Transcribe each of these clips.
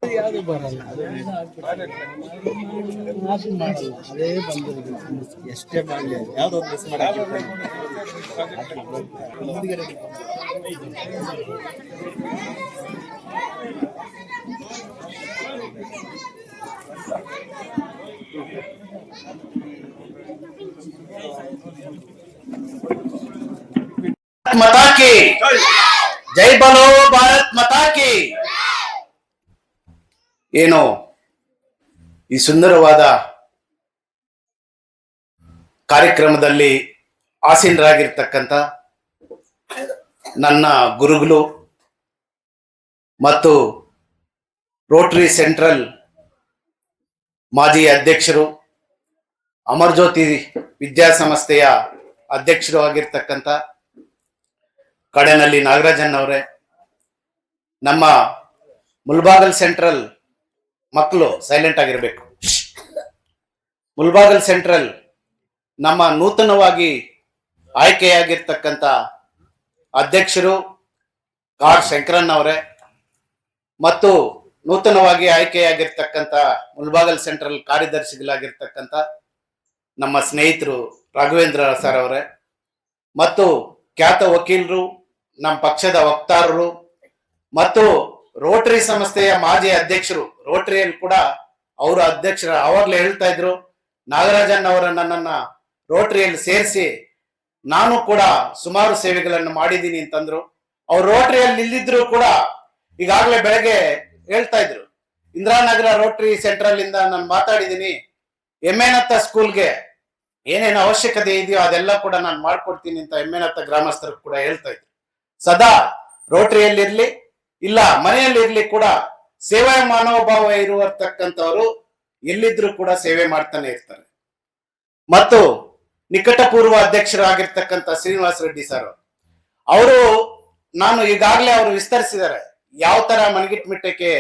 ಯಾವುದು ಬರಲ್ಲ ಅದೇ ಬಂದಿರೋದು ಎಷ್ಟೇ ಮಾಡಲಿ ಯಾವ್ದೋ ಮಿಸ್ ಮಾಡಕ್ಕೆ माता की जय बोलो भारत माता की ಏನೋ ಈ ಸುಂದರವಾದ ಕಾರ್ಯಕ್ರಮದಲ್ಲಿ ಆಸೀನರಾಗಿರ್ತಕ್ಕಂಥ ನನ್ನ ಗುರುಗಳು ಮತ್ತು ರೋಟರಿ ಸೆಂಟ್ರಲ್ ಮಾಜಿ ಅಧ್ಯಕ್ಷರು ಅಮರಜ್ಯೋತಿ ವಿದ್ಯಾಸಂಸ್ಥೆಯ ಅಧ್ಯಕ್ಷರು ಆಗಿರ್ತಕ್ಕಂಥ ಕಡೆನಲ್ಲಿ ನಾಗರಾಜನ್ ಅವರೇ, ನಮ್ಮ ಮುಲ್ಬಾಗಲ್ ಸೆಂಟ್ರಲ್ ಮಕ್ಕಳು ಸೈಲೆಂಟ್ ಆಗಿರಬೇಕು. ಮುಲ್ಬಾಗಲ್ ಸೆಂಟ್ರಲ್ ನಮ್ಮ ನೂತನವಾಗಿ ಆಯ್ಕೆಯಾಗಿರ್ತಕ್ಕಂಥ ಅಧ್ಯಕ್ಷರು ಕಾರ್ ಶಂಕರಣ್ಣ ಅವರೇ ಮತ್ತು ನೂತನವಾಗಿ ಆಯ್ಕೆಯಾಗಿರ್ತಕ್ಕಂಥ ಮುಲ್ಬಾಗಲ್ ಸೆಂಟ್ರಲ್ ಕಾರ್ಯದರ್ಶಿಗಳಾಗಿರ್ತಕ್ಕಂಥ ನಮ್ಮ ಸ್ನೇಹಿತರು ರಾಘವೇಂದ್ರ ಸರ್ ಅವರೇ ಮತ್ತು ಖ್ಯಾತ ವಕೀಲರು, ನಮ್ಮ ಪಕ್ಷದ ವಕ್ತಾರರು ಮತ್ತು ರೋಟರಿ ಸಂಸ್ಥೆಯ ಮಾಜಿ ಅಧ್ಯಕ್ಷರು, ರೋಟರಿಯಲ್ಲಿ ಕೂಡ ಅವರು ಅಧ್ಯಕ್ಷರ ಅವಾಗಲೇ ಹೇಳ್ತಾ ಇದ್ರು, ನಾಗರಾಜನ್ ಅವರ ನನ್ನನ್ನ ರೋಟರಿಯಲ್ಲಿ ಸೇರಿಸಿ ನಾನು ಕೂಡ ಸುಮಾರು ಸೇವೆಗಳನ್ನು ಮಾಡಿದ್ದೀನಿ ಅಂತಂದ್ರು. ಅವ್ರು ರೋಟರಿಯಲ್ಲಿ ಇಲ್ಲಿದ್ರು ಕೂಡ ಈಗಾಗಲೇ ಬೆಳಗ್ಗೆ ಹೇಳ್ತಾ ಇದ್ರು, ಇಂದಿರಾನಗರ ರೋಟರಿ ಸೆಂಟ್ರಲ್ ಇಂದ ನಾನು ಮಾತಾಡಿದ್ದೀನಿ, ಎಮ್ಮೆನತ್ತ ಸ್ಕೂಲ್ಗೆ ಏನೇನು ಅವಶ್ಯಕತೆ ಇದೆಯೋ ಅದೆಲ್ಲ ಕೂಡ ನಾನು ಮಾಡ್ಕೊಡ್ತೀನಿ ಅಂತ ಎಮ್ಮೆನತ್ತ ಗ್ರಾಮಸ್ಥರು ಕೂಡ ಹೇಳ್ತಾ ಇದ್ರು. ಸದಾ ರೋಟರಿಯಲ್ಲಿರ್ಲಿ ಇಲ್ಲ ಮನೆಯಲ್ಲಿರ್ಲಿ ಕೂಡ ಸೇವಾ ಮನೋಭಾವ ಇರುವತಕ್ಕಂಥವರು ಎಲ್ಲಿದ್ರು ಕೂಡ ಸೇವೆ ಮಾಡ್ತಾನೆ ಇರ್ತಾರೆ. ಮತ್ತು ನಿಕಟಪೂರ್ವ ಅಧ್ಯಕ್ಷರಾಗಿರ್ತಕ್ಕಂಥ ಶ್ರೀನಿವಾಸ ರೆಡ್ಡಿ ಸರ್ ಅವರು ನಾನು ಈಗಾಗಲೇ ಅವರು ವಿಸ್ತರಿಸಿದ್ದಾರೆ, ಯಾವ ತರ ಮನಗಿಟ್ಮಿಟ್ಟಕ್ಕೆ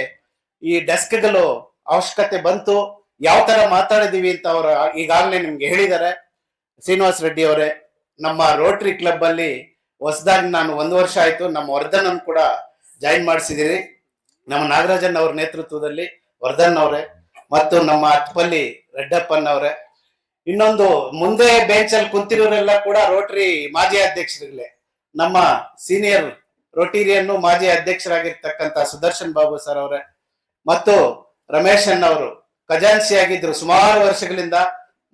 ಈ ಡೆಸ್ಕ್ಗಳು ಅವಶ್ಯಕತೆ ಬಂತು, ಯಾವ ತರ ಮಾತಾಡಿದೀವಿ ಅಂತ ಅವರು ಈಗಾಗಲೇ ನಿಮ್ಗೆ ಹೇಳಿದ್ದಾರೆ. ಶ್ರೀನಿವಾಸ ರೆಡ್ಡಿ ಅವರೇ, ನಮ್ಮ ರೋಟರಿ ಕ್ಲಬ್ ಅಲ್ಲಿ ಹೊಸದಾಗಿ ನಾನು 1 ವರ್ಷ ಆಯ್ತು, ನಮ್ಮ ವರ್ಧನ್ ಕೂಡ ಜಾಯಿನ್ ಮಾಡಿಸಿದಿರಿ, ನಮ್ಮ ನಾಗರಾಜನ್ ಅವ್ರ ನೇತೃತ್ವದಲ್ಲಿ ವರ್ಧನ್ ಅವರೇ ಮತ್ತು ನಮ್ಮ ಅತ್ಪಲ್ಲಿ ರೆಡ್ಡಪ್ಪನ್ ಅವರೇ, ಇನ್ನೊಂದು ಮುಂದೆ ಬೆಂಚ್ ಅಲ್ಲಿ ಕುಂತಿರೋರೆಲ್ಲ ಕೂಡ ರೋಟರಿ ಮಾಜಿ ಅಧ್ಯಕ್ಷರುಗಳೇ, ನಮ್ಮ ಸೀನಿಯರ್ ರೋಟರಿಯನ್ನು ಮಾಜಿ ಅಧ್ಯಕ್ಷರಾಗಿರ್ತಕ್ಕಂಥ ಸುದರ್ಶನ್ ಬಾಬು ಸರ್ ಅವರೇ ಮತ್ತು ರಮೇಶ್ ಅವರು ಖಜಾನ್ಸಿ ಆಗಿದ್ರು ಸುಮಾರು ವರ್ಷಗಳಿಂದ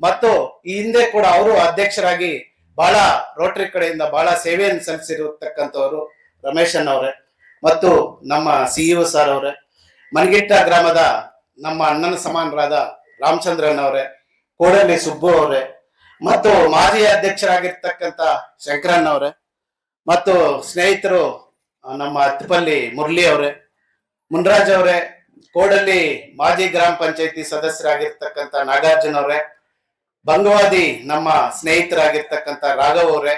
ಮತ್ತು ಈ ಹಿಂದೆ ಕೂಡ ಅವರು ಅಧ್ಯಕ್ಷರಾಗಿ ಬಹಳ ರೋಟರಿ ಕಡೆಯಿಂದ ಬಹಳ ಸೇವೆಯನ್ನು ಸಲ್ಲಿಸಿರತಕ್ಕಂಥವರು ರಮೇಶ್ ಅವರೇ ಮತ್ತು ನಮ್ಮ ಸಿಇಒ ಸರ್ ಅವರೇ, ಮನಗಿಟ್ಟ ಗ್ರಾಮದ ನಮ್ಮ ಅಣ್ಣನ ಸಮಾನರಾದ ರಾಮಚಂದ್ರನ್ ಅವರೇ, ಕೋಡಲ್ಲಿ ಸುಬ್ಬು ಅವರೇ ಮತ್ತು ಮಾಜಿ ಅಧ್ಯಕ್ಷರಾಗಿರ್ತಕ್ಕಂಥ ಶಂಕರಣ್ಣ ಅವರೇ ಮತ್ತು ಸ್ನೇಹಿತರು ನಮ್ಮ ಅತ್ತಿಪಲ್ಲಿ ಮುರಳಿ ಅವರೇ, ಮುನ್ರಾಜ್ ಅವರೇ, ಕೋಡಲ್ಲಿ ಮಾಜಿ ಗ್ರಾಮ ಪಂಚಾಯತಿ ಸದಸ್ಯರಾಗಿರ್ತಕ್ಕಂಥ ನಾಗಾರ್ಜುನ್ ಅವರೇ, ಬಂಗವಾದಿ ನಮ್ಮ ಸ್ನೇಹಿತರಾಗಿರ್ತಕ್ಕಂಥ ರಾಘವ್ ಅವರೇ,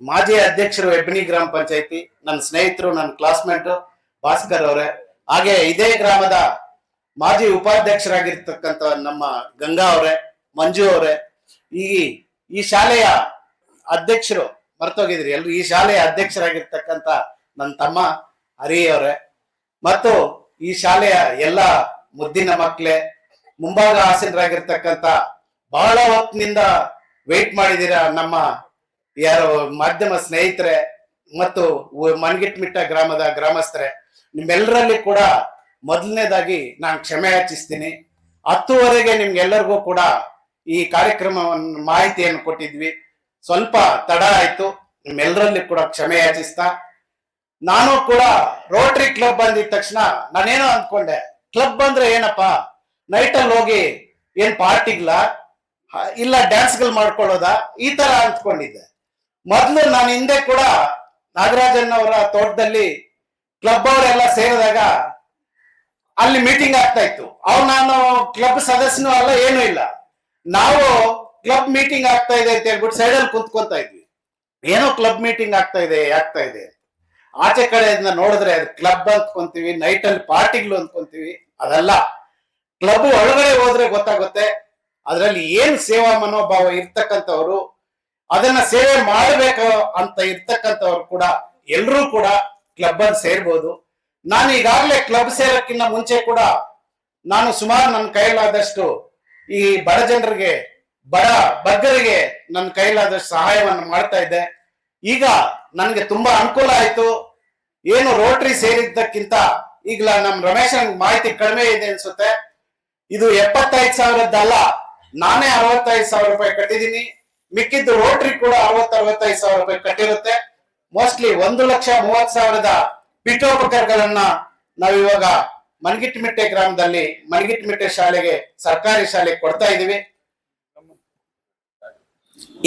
ಮಾಜಿ ಅಧ್ಯಕ್ಷರು ಹೆಬ್ಬಣಿ ಗ್ರಾಮ ಪಂಚಾಯತಿ ನನ್ನ ಸ್ನೇಹಿತರು, ನನ್ನ ಕ್ಲಾಸ್ಮೇಟ್ ಭಾಸ್ಕರ್ ಅವರೇ, ಹಾಗೆ ಇದೇ ಗ್ರಾಮದ ಮಾಜಿ ಉಪಾಧ್ಯಕ್ಷರಾಗಿರ್ತಕ್ಕಂಥ ನಮ್ಮ ಗಂಗಾ ಅವರೇ, ಮಂಜು ಅವರೇ, ಈ ಶಾಲೆಯ ಅಧ್ಯಕ್ಷರು ಮರ್ತೋಗಿದ್ರಿ ಎಲ್ರು, ಈ ಶಾಲೆಯ ಅಧ್ಯಕ್ಷರಾಗಿರ್ತಕ್ಕಂಥ ನನ್ನ ತಮ್ಮ ಹರಿ ಅವರೇ ಮತ್ತು ಈ ಶಾಲೆಯ ಎಲ್ಲ ಮುದ್ದಿನ ಮಕ್ಕಳೇ, ಮುಂಭಾಗ ಆಸೀನರಾಗಿರ್ತಕ್ಕಂಥ ಬಹಳ ಹೊತ್ತಿನಿಂದ ವೇಟ್ ಮಾಡಿದಿರ ನಮ್ಮ ಯಾರು ಮಾಧ್ಯಮ ಸ್ನೇಹಿತರೆ ಮತ್ತು ಮನಗಿಟ್ಮಿಟ್ಟ ಗ್ರಾಮದ ಗ್ರಾಮಸ್ಥರೇ, ನಿಮ್ಮೆಲ್ಲರಲ್ಲಿ ಕೂಡ ಮೊದಲನೇದಾಗಿ ನಾನು ಕ್ಷಮೆ ಯಾಚಿಸ್ತೀನಿ. 10:00ವರೆಗೆ ನಿಮ್ಗೆಲ್ಲರಿಗೂ ಕೂಡ ಈ ಕಾರ್ಯಕ್ರಮವನ್ನು ಮಾಹಿತಿಯನ್ನು ಕೊಟ್ಟಿದ್ವಿ, ಸ್ವಲ್ಪ ತಡ ಆಯ್ತು, ನಿಮ್ಮೆಲ್ಲರಲ್ಲಿ ಕೂಡ ಕ್ಷಮೆ ಯಾಚಿಸ್ತಾ, ನಾನು ಕೂಡ ರೋಟರಿ ಕ್ಲಬ್ ಬಂದಿದ ತಕ್ಷಣ ನಾನೇನೋ ಅಂದ್ಕೊಂಡೆ, ಕ್ಲಬ್ ಅಂದ್ರೆ ಏನಪ್ಪಾ, ನೈಟ್ ಅಲ್ಲಿ ಹೋಗಿ ಏನ್ ಪಾರ್ಟಿಗ್ಲ ಇಲ್ಲ ಡ್ಯಾನ್ಸ್ಗಳು ಮಾಡ್ಕೊಳ್ಳೋದ, ಈ ತರ ಅಂದ್ಕೊಂಡಿದ್ದೆ. ಮೊದ್ಲು ನಾನು ಹಿಂದೆ ಕೂಡ ನಾಗರಾಜನ್ ಅವರ ತೋಟದಲ್ಲಿ ಕ್ಲಬ್ ಅವರೆಲ್ಲ ಸೇರಿದಾಗ ಅಲ್ಲಿ ಮೀಟಿಂಗ್ ಆಗ್ತಾ ಇತ್ತು. ನಾನು ಕ್ಲಬ್ ಸದಸ್ಯನೂ ಅಲ್ಲ, ಏನೂ ಇಲ್ಲ, ನಾವು ಕ್ಲಬ್ ಮೀಟಿಂಗ್ ಆಗ್ತಾ ಇದೆ ಅಂತ ಹೇಳ್ಬಿಟ್ಟು ಸೈಡಲ್ಲಿ ಕುಂತ್ಕೊಂತ ಇದ್ವಿ. ಏನೋ ಕ್ಲಬ್ ಮೀಟಿಂಗ್ ಆಗ್ತಾ ಇದೆ ಆಚೆ ಕಡೆಯಿಂದ ನೋಡಿದ್ರೆ ಅದು ಕ್ಲಬ್ ಅಂದ್ಕೊಂತೀವಿ, ನೈಟ್ ಅಲ್ಲಿ ಪಾರ್ಟಿಗಳು ಅಂದ್ಕೊಂತೀವಿ. ಅದಲ್ಲ, ಕ್ಲಬ್ ಒಳಗಡೆ ಹೋದ್ರೆ ಗೊತ್ತಾಗುತ್ತೆ ಅದರಲ್ಲಿ ಏನ್ ಸೇವಾ ಮನೋಭಾವ ಇರ್ತಕ್ಕಂಥವ್ರು, ಅದನ್ನ ಸೇವೆ ಮಾಡಬೇಕು ಅಂತ ಇರ್ತಕ್ಕಂಥವ್ರು ಕೂಡ ಎಲ್ಲರೂ ಕೂಡ ಕ್ಲಬ್ ಅಲ್ಲಿ ಸೇರ್ಬೋದು. ನಾನು ಈಗಾಗಲೇ ಕ್ಲಬ್ ಸೇರೋಕ್ಕಿಂತ ಮುಂಚೆ ಕೂಡ ನಾನು ಸುಮಾರು ನನ್ನ ಕೈಲಾದಷ್ಟು ಈ ಬಡ ಜನರಿಗೆ, ಬಡ ಬಗ್ಗರಿಗೆ ನನ್ನ ಕೈಲಾದಷ್ಟು ಸಹಾಯವನ್ನು ಮಾಡ್ತಾ ಇದ್ದೆ. ಈಗ ನನಗೆ ತುಂಬಾ ಅನುಕೂಲ ಆಯ್ತು. ಏನು ರೋಟರಿ ಸೇರಿದ್ದಕ್ಕಿಂತ ಈಗ ನಮ್ ರಮೇಶ್ ಮಾಹಿತಿ ಕಡಿಮೆ ಇದೆ ಅನ್ಸುತ್ತೆ. ಇದು 75,000 ನಾನೇ 65,000 ರೂಪಾಯಿ ಕಟ್ಟಿದೀನಿ. ಮಿಕ್ಕಿದ್ದು ರೋಟರಿ ಕೂಡ 60-65,000 ರೂಪಾಯಿ ಕಟ್ಟಿರುತ್ತೆ. ಮೋಸ್ಟ್ಲಿ 1,30,30,000 ಪೀಠೋಪಕರಣಗಳನ್ನ ನಾವಿವಾಗ ಮನಗಿಟ್ಟಮಿಟ್ಟೆ ಗ್ರಾಮದಲ್ಲಿ ಮನಗಿಟ್ಟಮಿಟ್ಟೆ ಶಾಲೆಗೆ, ಸರ್ಕಾರಿ ಶಾಲೆಗೆ ಕೊಡ್ತಾ ಇದೀವಿ.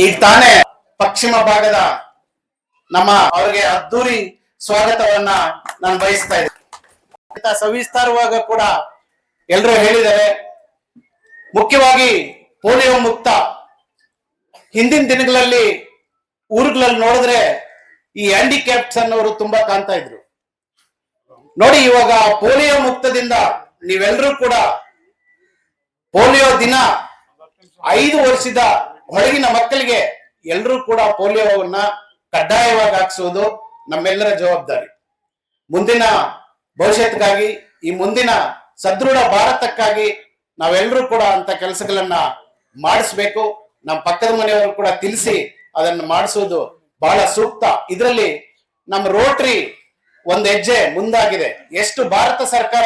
ಈಗ ತಾನೇ ಪಶ್ಚಿಮ ಭಾಗದ ನಮ್ಮ ಅವರಿಗೆ ಅದ್ದೂರಿ ಸ್ವಾಗತವನ್ನ ನಾನು ಬಯಸ್ತಾ ಇದ್ದೀನಿ. ಸವಿಸ್ತಾರವಾಗಿ ಕೂಡ ಎಲ್ಲರೂ ಹೇಳಿದ್ದಾರೆ. ಮುಖ್ಯವಾಗಿ ಪೋಲಿಯೋ ಮುಕ್ತ ಹಿಂದಿನ ದಿನಗಳಲ್ಲಿ ಊರುಗಳಲ್ಲಿ ನೋಡಿದ್ರೆ ಈ ಹ್ಯಾಂಡಿಕ್ಯಾಪ್ಸ್ ಅನ್ನೋರು ತುಂಬಾ ಕಾಣ್ತಾ ಇದ್ರು. ನೋಡಿ, ಇವಾಗ ಪೋಲಿಯೋ ಮುಕ್ತದಿಂದ ನೀವೆಲ್ಲರೂ ಕೂಡ ಪೋಲಿಯೋ ದಿನ 5 ವರ್ಷದ ಹೊರಗಿನ ಮಕ್ಕಳಿಗೆ ಎಲ್ಲರೂ ಕೂಡ ಪೋಲಿಯೋವನ್ನ ಕಡ್ಡಾಯವಾಗಿ ಹಾಕಿಸುವುದು ನಮ್ಮೆಲ್ಲರ ಜವಾಬ್ದಾರಿ. ಮುಂದಿನ ಭವಿಷ್ಯಕ್ಕಾಗಿ, ಈ ಮುಂದಿನ ಸದೃಢ ಭಾರತಕ್ಕಾಗಿ ನಾವೆಲ್ಲರೂ ಕೂಡ ಅಂತ ಕೆಲಸಗಳನ್ನ ಮಾಡಿಸ್ಬೇಕು. ನಮ್ಮ ಪಕ್ಕದ ಮನೆಯವರು ಕೂಡ ತಿಳಿಸಿ ಅದನ್ನು ಮಾಡಿಸುವುದು ಬಹಳ ಸೂಕ್ತ. ಇದರಲ್ಲಿ ನಮ್ಮ ರೋಟರಿ ಒಂದು ಹೆಜ್ಜೆ ಮುಂದಾಗಿದೆ. ಎಷ್ಟು ಭಾರತ ಸರ್ಕಾರ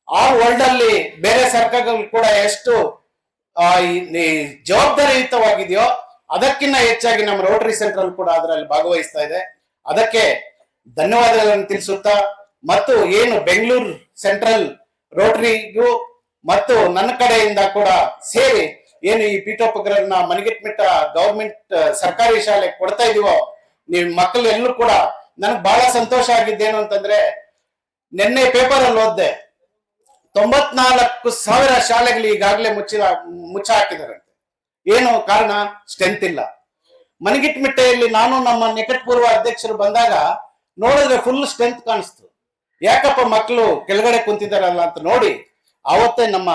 ಆ ವರ್ಲ್ಡ್ ಅಲ್ಲಿ ಬೇರೆ ಸರ್ಕಾರಗಳು ಕೂಡ ಎಷ್ಟು ಜವಾಬ್ದಾರಿಯುತವಾಗಿದೆಯೋ ಅದಕ್ಕಿಂತ ಹೆಚ್ಚಾಗಿ ನಮ್ಮ ರೋಟರಿ ಸೆಂಟ್ರಲ್ ಕೂಡ ಅದರಲ್ಲಿ ಭಾಗವಹಿಸ್ತಾ ಇದೆ. ಅದಕ್ಕೆ ಧನ್ಯವಾದಗಳನ್ನು ತಿಳಿಸುತ್ತಾ, ಮತ್ತು ಏನು ಬೆಂಗಳೂರು ಸೆಂಟ್ರಲ್ ರೋಟರಿಗೂ ಮತ್ತು ನನ್ನ ಕಡೆಯಿಂದ ಕೂಡ ಸೇರಿ ಏನು ಈ ಪೀಠೋಪಕರಣ ಮನಗಿಟ್ಟಮಿಟ್ಟ ಗವರ್ಮೆಂಟ್ ಸರ್ಕಾರಿ ಶಾಲೆ ಕೊಡ್ತಾ ಇದೀವೋ, ನೀವು ಮಕ್ಕಳು ಎಲ್ಲೂ ಕೂಡ ನನಗೆ ಬಹಳ ಸಂತೋಷ ಆಗಿದ್ದೇನು ಅಂತಂದ್ರೆ, ನಿನ್ನೆ ಪೇಪರ್ ಅಲ್ಲಿ ಓದ್ದೆ 94,000 ಶಾಲೆಗಳು ಈಗಾಗಲೇ ಮುಚ್ಚ ಹಾಕಿದಾರಂತೆ. ಏನು ಕಾರಣ? ಸ್ಟ್ರೆಂತ್ ಇಲ್ಲ. ಮನಗಿಟ್ಟಮಿಟ್ಟೆಯಲ್ಲಿ ನಾನು ನಮ್ಮ ನಿಕಟಪೂರ್ವ ಅಧ್ಯಕ್ಷರು ಬಂದಾಗ ನೋಡಿದ್ರೆ ಫುಲ್ ಸ್ಟ್ರೆಂತ್ ಕಾಣಿಸ್ತು. ಯಾಕಪ್ಪ ಮಕ್ಕಳು ಕೆಳಗಡೆ ಕುಂತಿದಾರಲ್ಲ ಅಂತ ನೋಡಿ ಅವತ್ತೇ ನಮ್ಮ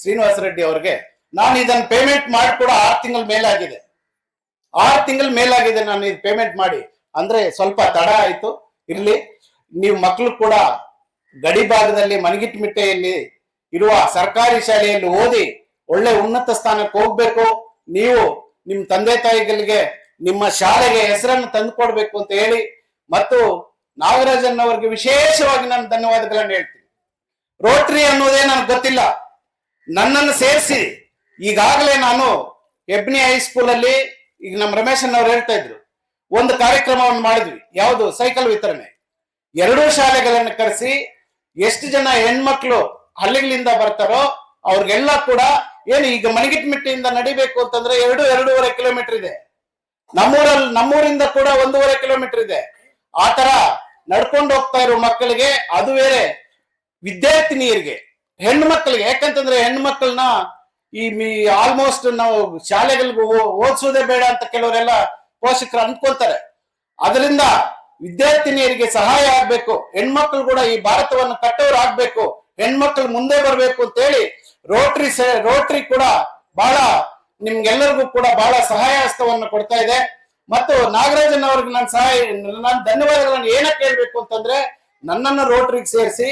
ಶ್ರೀನಿವಾಸ ರೆಡ್ಡಿ ಅವ್ರಿಗೆ ನಾನು ಇದನ್ನ ಪೇಮೆಂಟ್ ಮಾಡಿ ಕೂಡ 6 ತಿಂಗಳ ಮೇಲಾಗಿದೆ. 6 ತಿಂಗಳ ಮೇಲಾಗಿದೆ ನಾನು ಇದು ಪೇಮೆಂಟ್ ಮಾಡಿ. ಅಂದ್ರೆ ಸ್ವಲ್ಪ ತಡ ಆಯ್ತು, ಇರ್ಲಿ. ನೀವು ಮಕ್ಕಳು ಕೂಡ ಗಡಿ ಭಾಗದಲ್ಲಿ ಮನಗಿಟ್ಟಮಿಟ್ಟೆಯಲ್ಲಿ ಇರುವ ಸರ್ಕಾರಿ ಶಾಲೆಯಲ್ಲಿ ಓದಿ ಒಳ್ಳೆ ಉನ್ನತ ಸ್ಥಾನಕ್ಕೆ ಹೋಗ್ಬೇಕು. ನೀವು ನಿಮ್ಮ ತಂದೆ ತಾಯಿಗಳಿಗೆ ನಿಮ್ಮ ಶಾಲೆಗೆ ಹೆಸರನ್ನು ತಂದು ಕೊಡ್ಬೇಕು ಅಂತ ಹೇಳಿ, ಮತ್ತು ನಾಗರಾಜನ್ ಅವರಿಗೆ ವಿಶೇಷವಾಗಿ ನಾನು ಧನ್ಯವಾದಗಳನ್ನು ಹೇಳ್ತೀನಿ. ರೋಟರಿ ಅನ್ನೋದೇ ನನಗೆ ಗೊತ್ತಿಲ್ಲ, ನನ್ನನ್ನು ಸೇರಿಸಿ ಈಗಾಗಲೇ ನಾನು ಹೆಬ್ನಿ ಹೈಸ್ಕೂಲ್ ಅಲ್ಲಿ, ಈಗ ನಮ್ಮ ರಮೇಶ್ ಅವ್ರು ಹೇಳ್ತಾ ಇದ್ರು, ಒಂದು ಕಾರ್ಯಕ್ರಮವನ್ನು ಮಾಡಿದ್ವಿ. ಯಾವುದು? ಸೈಕಲ್ ವಿತರಣೆ. 2 ಶಾಲೆಗಳನ್ನು ಕರೆಸಿ ಎಷ್ಟು ಜನ ಹೆಣ್ಮಕ್ಳು ಹಳ್ಳಿಗಳಿಂದ ಬರ್ತಾರೋ ಅವ್ರಿಗೆಲ್ಲ ಕೂಡ ಏನು ಈಗ ಮನಗಿಟ್ಟಮಿಟ್ಟೆಯಿಂದ ನಡಿಬೇಕು ಅಂತಂದ್ರೆ 2-2.5 ಕಿಲೋಮೀಟರ್ ಇದೆ. ನಮ್ಮೂರಿಂದ ಕೂಡ 1.5 ಕಿಲೋಮೀಟರ್ ಇದೆ. ಆ ತರ ನಡ್ಕೊಂಡು ಹೋಗ್ತಾ ಇರೋ ಮಕ್ಕಳಿಗೆ, ಅದು ಬೇರೆ ವಿದ್ಯಾರ್ಥಿನಿಯರಿಗೆ, ಹೆಣ್ಣು ಮಕ್ಕಳಿಗೆ. ಯಾಕಂತಂದ್ರೆ ಹೆಣ್ಣು ಮಕ್ಕಳನ್ನ ಈ ಆಲ್ಮೋಸ್ಟ್ ನಾವು ಶಾಲೆಗಳಿಗೆ ಓದಿಸೋದೇ ಬೇಡ ಅಂತ ಕೆಲವರೆಲ್ಲ ಪೋಷಕರು ಅನ್ಕೊಳ್ತಾರೆ. ಅದರಿಂದ ವಿದ್ಯಾರ್ಥಿನಿಯರಿಗೆ ಸಹಾಯ ಆಗ್ಬೇಕು, ಹೆಣ್ಮಕ್ಳು ಕೂಡ ಈ ಭಾರತವನ್ನು ಕಟ್ಟೋರು ಆಗ್ಬೇಕು, ಹೆಣ್ಮಕ್ಳು ಮುಂದೆ ಬರ್ಬೇಕು ಅಂತ ಹೇಳಿ ರೋಟರಿ ಕೂಡ ಬಹಳ ನಿಮ್ಗೆಲ್ಲರಿಗೂ ಕೂಡ ಬಹಳ ಸಹಾಯ ಹಸ್ತವನ್ನು ಕೊಡ್ತಾ ಇದೆ. ಮತ್ತು ನಾಗರಾಜನ್ ಅವ್ರಿಗೆ ನಾನು ಧನ್ಯವಾದಗಳನ್ನು ಏನಕ್ಕೆ ಹೇಳ್ಬೇಕು ಅಂತಂದ್ರೆ, ನನ್ನನ್ನು ರೋಟರಿಗೆ ಸೇರಿಸಿ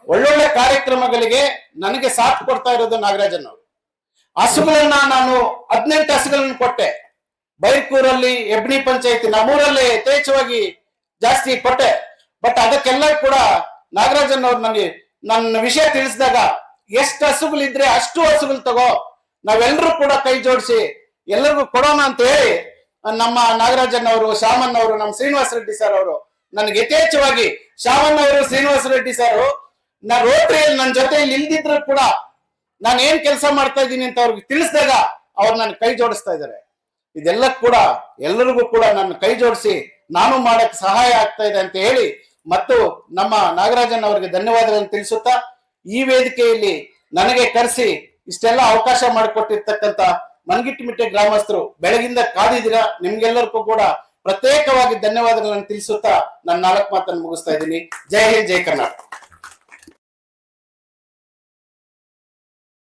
ಒಳ್ಳೊಳ್ಳೆ ಕಾರ್ಯಕ್ರಮಗಳಿಗೆ ನನಗೆ ಸಾಥ್ ಕೊಡ್ತಾ ಇರೋದು ನಾಗರಾಜನ್ ಅವರು. ಹಸುಗಳನ್ನ ನಾನು 18 ಹಸುಗಳನ್ನು ಕೊಟ್ಟೆ. ಬೈರ್ಕೂರಲ್ಲಿ ಹೆಬ್ನಿ ಪಂಚಾಯತಿ ನಮ್ಮೂರಲ್ಲೇ ಯಥೇಚ್ಛವಾಗಿ ಜಾಸ್ತಿ ಕೊಟ್ಟೆ. ಬಟ್ ಅದಕ್ಕೆಲ್ಲ ಕೂಡ ನಾಗರಾಜನ್ ಅವ್ರು ನನಗೆ ನನ್ನ ವಿಷಯ ತಿಳಿಸಿದಾಗ, ಎಷ್ಟು ಹಸುಗಳಿದ್ರೆ ಅಷ್ಟು ಹಸುಗಳು ತಗೋ, ನಾವೆಲ್ಲರೂ ಕೂಡ ಕೈ ಜೋಡಿಸಿ ಎಲ್ಲರಿಗೂ ಕೊಡೋಣ ಅಂತ ಹೇಳಿ ನಮ್ಮ ನಾಗರಾಜನ್ ಅವರು, ಶಾಮನ್ ಅವರು, ನಮ್ಮ ಶ್ರೀನಿವಾಸ ರೆಡ್ಡಿ ಸರ್ ಅವರು ನನಗೆ ಯಥೇಚ್ಛವಾಗಿ, ಶಾಮನ್ ಅವರು, ಶ್ರೀನಿವಾಸ ರೆಡ್ಡಿ ಸರ್ ನಾ ರೋಟರಿಯಲ್ಲಿ ನನ್ನ ಜೊತೆಯಲ್ಲಿ ಇಲ್ದಿದ್ರು ಕೂಡ ನಾನು ಏನ್ ಕೆಲಸ ಮಾಡ್ತಾ ಇದ್ದೀನಿ ಅಂತ ಅವ್ರಿಗೆ ತಿಳಿಸಿದಾಗ ಅವ್ರು ನನ್ನ ಕೈ ಜೋಡಿಸ್ತಾ ಇದ್ದಾರೆ. ಇದೆಲ್ಲ ಕೂಡ ಎಲ್ಲರಿಗೂ ಕೂಡ ನನ್ನ ಕೈ ಜೋಡಿಸಿ ನಾನು ಮಾಡಕ್ ಸಹಾಯ ಆಗ್ತಾ ಇದೆ ಅಂತ ಹೇಳಿ, ಮತ್ತು ನಮ್ಮ ನಾಗರಾಜನ್ ಅವರಿಗೆ ಧನ್ಯವಾದಗಳನ್ನು ತಿಳಿಸುತ್ತಾ, ಈ ವೇದಿಕೆಯಲ್ಲಿ ನನಗೆ ಕರೆಸಿ ಇಷ್ಟೆಲ್ಲ ಅವಕಾಶ ಮಾಡಿಕೊಟ್ಟಿರ್ತಕ್ಕಂಥ ಮನಗಿಟ್ಟಮಿಟ್ಟೆ ಗ್ರಾಮಸ್ಥರು ಬೆಳಗಿಂದ ಕಾದಿದ್ದೀರಾ. ನಿಮ್ಗೆಲ್ಲರಿಗೂ ಕೂಡ ಪ್ರತ್ಯೇಕವಾಗಿ ಧನ್ಯವಾದಗಳನ್ನು ತಿಳಿಸುತ್ತಾ ನನ್ನ 4 ಮಾತನ್ನು ಮುಗಿಸ್ತಾ ಇದ್ದೀನಿ. ಜೈ ಹಿಂದ್, ಜೈ ಕರ್ನಾಟಕ.